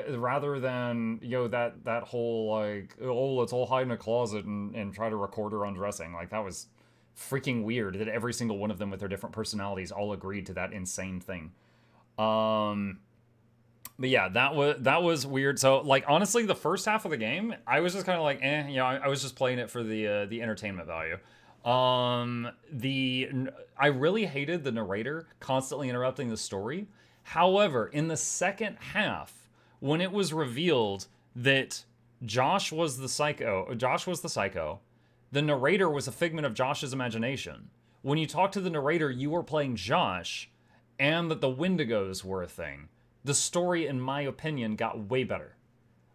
rather than, that whole, like, oh, let's all hide in a closet and try to record her undressing. Like, that was freaking weird that every single one of them with their different personalities all agreed to that insane thing. Um, but yeah, that was weird. So, like, honestly, the first half of the game, I was just kind of like, I was just playing it for the entertainment value. The I really hated the narrator constantly interrupting the story. However, in the second half, when it was revealed that Josh was the psycho, the narrator was a figment of Josh's imagination. When you talk to the narrator, you were playing Josh, and that the Wendigos were a thing. The story, in my opinion, got way better.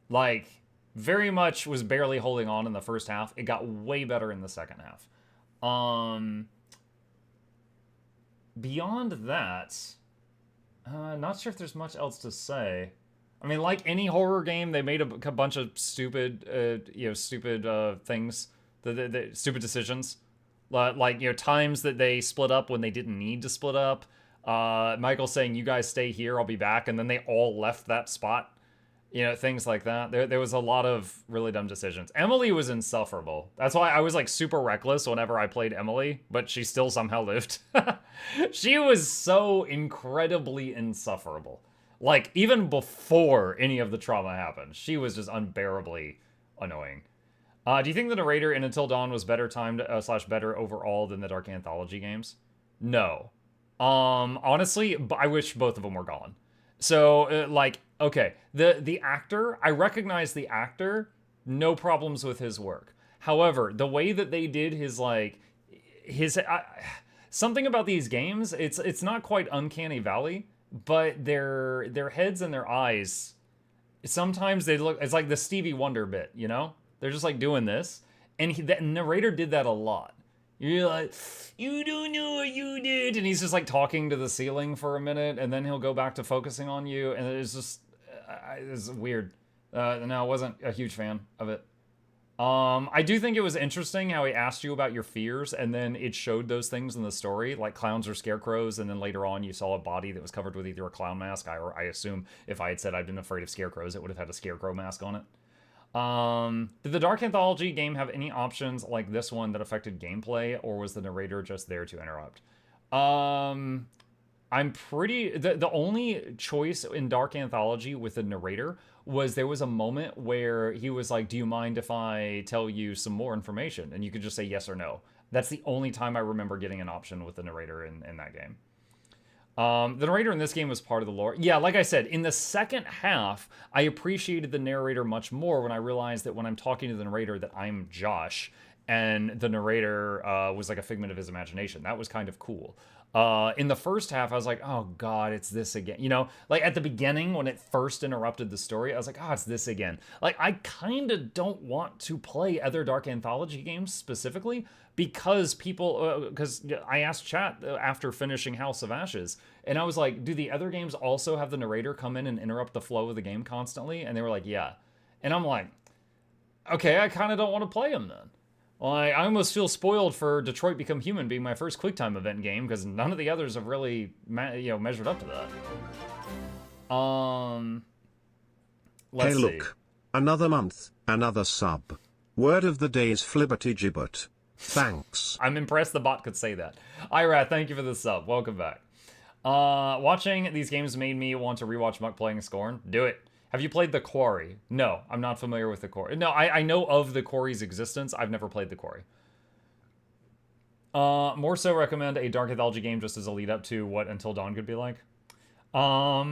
Like, very much was barely holding on in the first half. It got way better in the second half. Um, Beyond that, not sure if there's much else to say. I mean, like any horror game, they made a bunch of stupid, stupid things, the stupid decisions, like times that they split up when they didn't need to split up. Michael saying, "You guys stay here, I'll be back," and then they all left that spot. Things like that. There was a lot of really dumb decisions. Emily was insufferable. That's why I was like super reckless whenever I played Emily, but she still somehow lived. She was so incredibly insufferable. Like, even before any of the trauma happened, she was just unbearably annoying. Do you think the narrator in Until Dawn was better timed slash better overall than the Dark Anthology games? No. Honestly, I wish both of them were gone. So, okay, the actor, I recognize the actor, no problems with his work. However, the way that they did something about these games, it's not quite Uncanny Valley, but their heads and their eyes, sometimes they look, it's like the Stevie Wonder bit, They're just like doing this, and the narrator did that a lot. You're like, you don't know what you did, and he's just like talking to the ceiling for a minute, and then he'll go back to focusing on you, and it's just, it's weird. No, I wasn't a huge fan of it. I do think it was interesting how he asked you about your fears, and then it showed those things in the story, like clowns or scarecrows, and then later on you saw a body that was covered with either a clown mask, or I assume if I had said I'd been afraid of scarecrows, it would have had a scarecrow mask on it. Did the Dark Anthology game have any options like this one that affected gameplay, or was the narrator just there to interrupt? I'm pretty... The only choice in Dark Anthology with the narrator was there was a moment where he was like, do you mind if I tell you some more information? And you could just say yes or no. That's the only time I remember getting an option with the narrator in that game. The narrator in this game was part of the lore. Yeah, like I said, in the second half, I appreciated the narrator much more when I realized that when I'm talking to the narrator that I'm Josh, and the narrator was like a figment of his imagination. That was kind of cool. In the first half, I was like, oh god, it's this again. Like at the beginning when it first interrupted the story, I was like, oh, it's this again. Like, I kind of don't want to play other Dark Anthology games specifically because I asked chat after finishing House of Ashes, and I was like, do the other games also have the narrator come in and interrupt the flow of the game constantly? And they were like, yeah. And I'm like, okay, I kind of don't want to play them then. Well, I almost feel spoiled for Detroit Become Human being my first QuickTime event game because none of the others have really, measured up to that. Hey, Let's see. look. Another month, another sub. Word of the day is Flibberty Gibbet. Thanks. I'm impressed the bot could say that. Ira, thank you for the sub. Welcome back. Watching these games made me want to rewatch Muck playing Scorn. Do it. Have you played The Quarry? No, I'm not familiar with The Quarry. No, I know of The Quarry's existence. I've never played The Quarry. More so recommend a Dark Anthology game just as a lead up to what Until Dawn could be like. I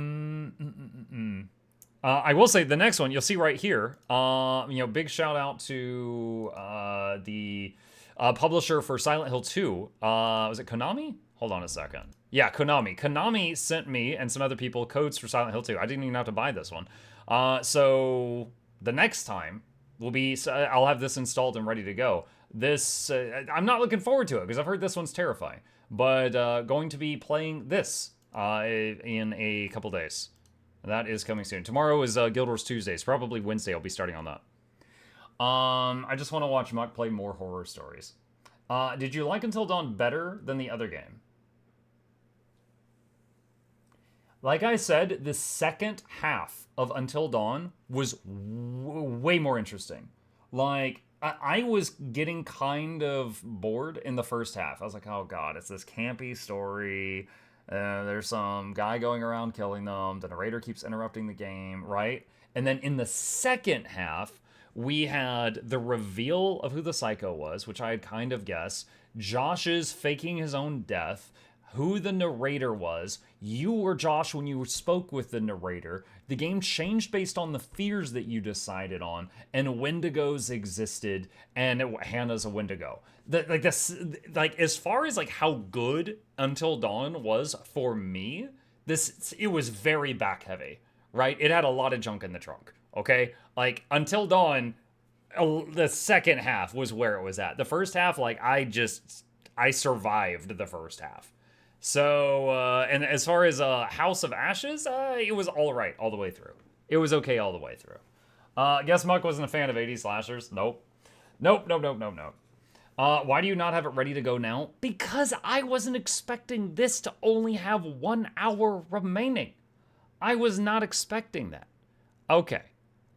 will say the next one you'll see right here. Big shout out to the publisher for Silent Hill 2. Was it Konami? Hold on a second. Yeah, Konami. Konami sent me and some other people codes for Silent Hill 2. I didn't even have to buy this one. So the next time I'll have this installed and ready to go. This I'm not looking forward to it because I've heard this one's terrifying. But going to be playing this in a couple days. That is coming soon. Tomorrow is Guild Wars Tuesdays. Probably Wednesday I'll be starting on that. I just want to watch Muck play more horror stories. Did you like Until Dawn better than the other game? Like I said, the second half of Until Dawn was way more interesting. Like, I was getting kind of bored in the first half. I was like, oh god, it's this campy story. There's some guy going around killing them. The narrator keeps interrupting the game, right? And then in the second half, we had the reveal of who the psycho was, which I had kind of guessed. Josh's faking his own death, who the narrator was. You were Josh when you spoke with the narrator. The game changed based on the fears that you decided on, and Wendigos existed, and Hannah's a Wendigo. Like this, like as far as like how good Until Dawn was for me, it was very back heavy, right? It had a lot of junk in the trunk. Okay, like Until Dawn, the second half was where it was at. The first half, like I survived the first half. So, and as far as House of Ashes, it was all right all the way through. It was okay all the way through. Guess Muck wasn't a fan of 80s slashers. Nope. Nope, nope, nope, nope, nope. Why do you not have it ready to go now? Because I wasn't expecting this to only have 1 hour remaining. I was not expecting that. Okay.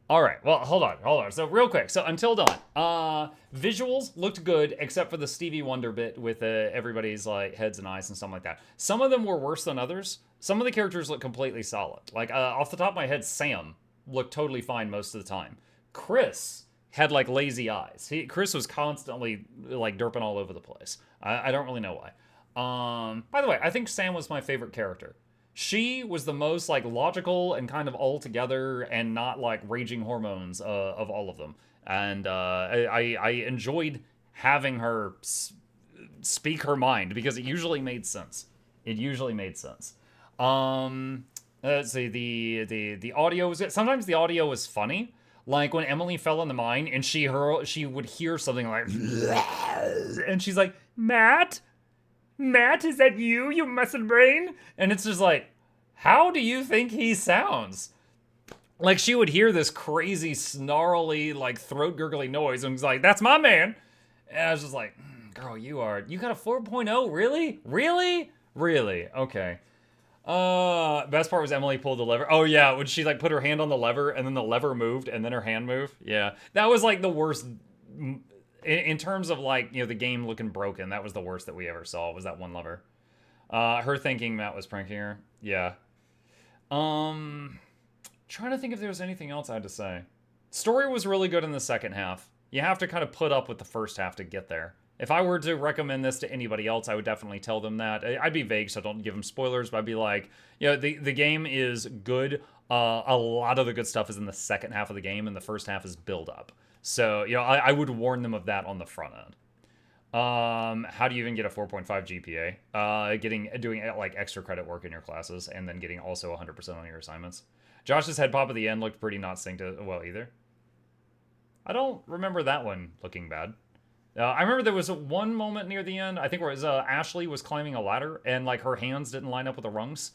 All right. Well, hold on. So real quick. So Until Dawn, visuals looked good except for the Stevie Wonder bit with everybody's like heads and eyes and stuff like that. Some of them were worse than others. Some of the characters look completely solid. Like off the top of my head, Sam looked totally fine most of the time. Chris had like lazy eyes. Chris was constantly like derping all over the place. I don't really know why. By the way, I think Sam was my favorite character. She was the most like logical and kind of all together and not like raging hormones of all of them. And I enjoyed having her speak her mind because it usually made sense. It usually made sense. Let's see, the audio was good. Sometimes the audio was funny. Like when Emily fell in the mine and she would hear something like and she's like, Matt, is that you, you muscle brain? And it's just like, how do you think he sounds? Like she would hear this crazy, snarly, like throat gurgly noise and was like, that's my man. And I was just like, girl, you got a 4.0? Really? Really? Okay. Best part was Emily pulled the lever. Oh yeah, when she like put her hand on the lever and then the lever moved and then her hand moved. Yeah, that was like the worst in terms of like, you know, the game looking broken. That was the worst that we ever saw, was that one lever. Her thinking Matt was pranking her. Yeah. Trying to think if there was anything else I had to say. Story was really good in the second half. You have to kind of put up with the first half to get there. If I were to recommend this to anybody else, I would definitely tell them that. I'd be vague, so don't give them spoilers, but I'd be like, you know, the game is good. A lot of the good stuff is in the second half of the game, and the first half is build up. So, you know, I would warn them of that on the front end. How do you even get a 4.5 GPA? Doing like extra credit work in your classes, and then getting also 100% on your assignments. Josh's head pop at the end looked pretty not synced well either. I don't remember that one looking bad. I remember there was one moment near the end, I think, where it was, Ashley was climbing a ladder, and like her hands didn't line up with the rungs.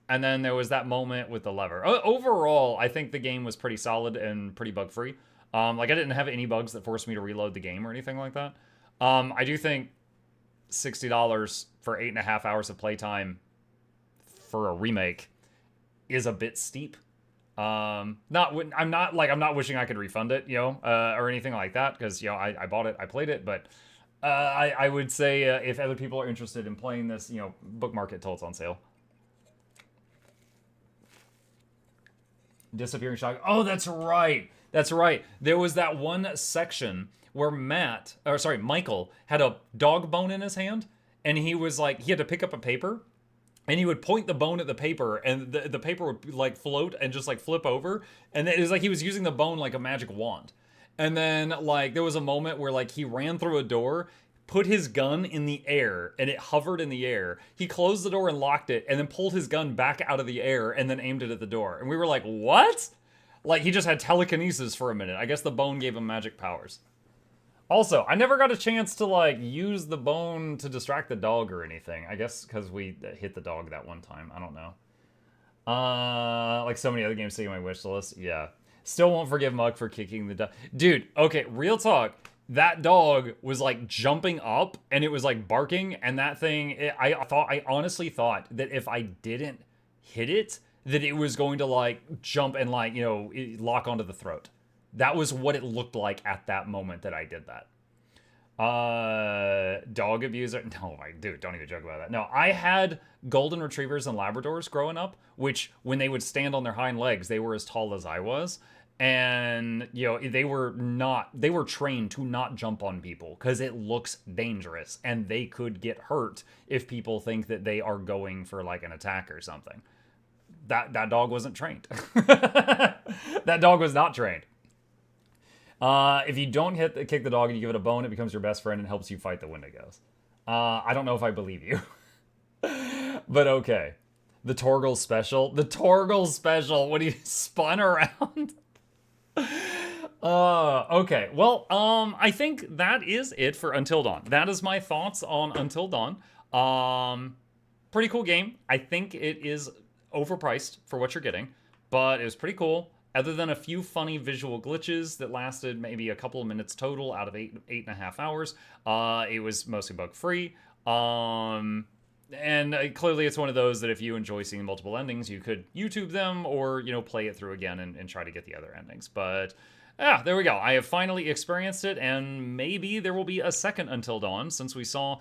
And then there was that moment with the lever. Overall, I think the game was pretty solid and pretty bug-free. Like I didn't have any bugs that forced me to reload the game or anything like that. I do think $60 for 8.5 hours of playtime for a remake is a bit steep. I'm not wishing I could refund it, you know, or anything like that, because, you know, I bought it, I played it, but I would say if other people are interested in playing this, you know, bookmark it till it's on sale. Disappearing Shotgun. Oh, that's right. There was that one section where Michael had a dog bone in his hand, and he was like, he had to pick up a paper, and he would point the bone at the paper, and the paper would like float and just like flip over, and it was like he was using the bone like a magic wand. And then like there was a moment where like he ran through a door, put his gun in the air, and it hovered in the air. He closed the door and locked it, and then pulled his gun back out of the air and then aimed it at the door. And we were like, what? Like he just had telekinesis for a minute. I guess the bone gave him magic powers. Also, I never got a chance to like use the bone to distract the dog or anything. I guess because we hit the dog that one time. I don't know. Like so many other games sitting on my wish list. Yeah. Still won't forgive Muck for kicking the dog. Dude, okay, real talk. That dog was like jumping up and it was like barking, and that thing, I honestly thought that if I didn't hit it that it was going to like jump and like, lock onto the throat. That was what it looked like at that moment that I did that. Dog abuser. No, my dude, don't even joke about that. No, I had golden retrievers and Labradors growing up, which when they would stand on their hind legs, they were as tall as I was. And, they were trained to not jump on people because it looks dangerous and they could get hurt if people think that they are going for like an attack or something. That dog wasn't trained. That dog was not trained. If you don't kick the dog and you give it a bone, it becomes your best friend and helps you fight the Wendigos. I don't know if I believe you. But okay. The Torgal special. The Torgal special when he spun around. Okay. Well, I think that is it for Until Dawn. That is my thoughts on Until Dawn. Pretty cool game. I think it is overpriced for what you're getting, but it was pretty cool. Other than a few funny visual glitches that lasted maybe a couple of minutes total out of eight and a half hours, it was mostly bug free. And clearly it's one of those that if you enjoy seeing multiple endings, you could YouTube them or, play it through again and try to get the other endings. But yeah, there we go. I have finally experienced it, and maybe there will be a second Until Dawn since we saw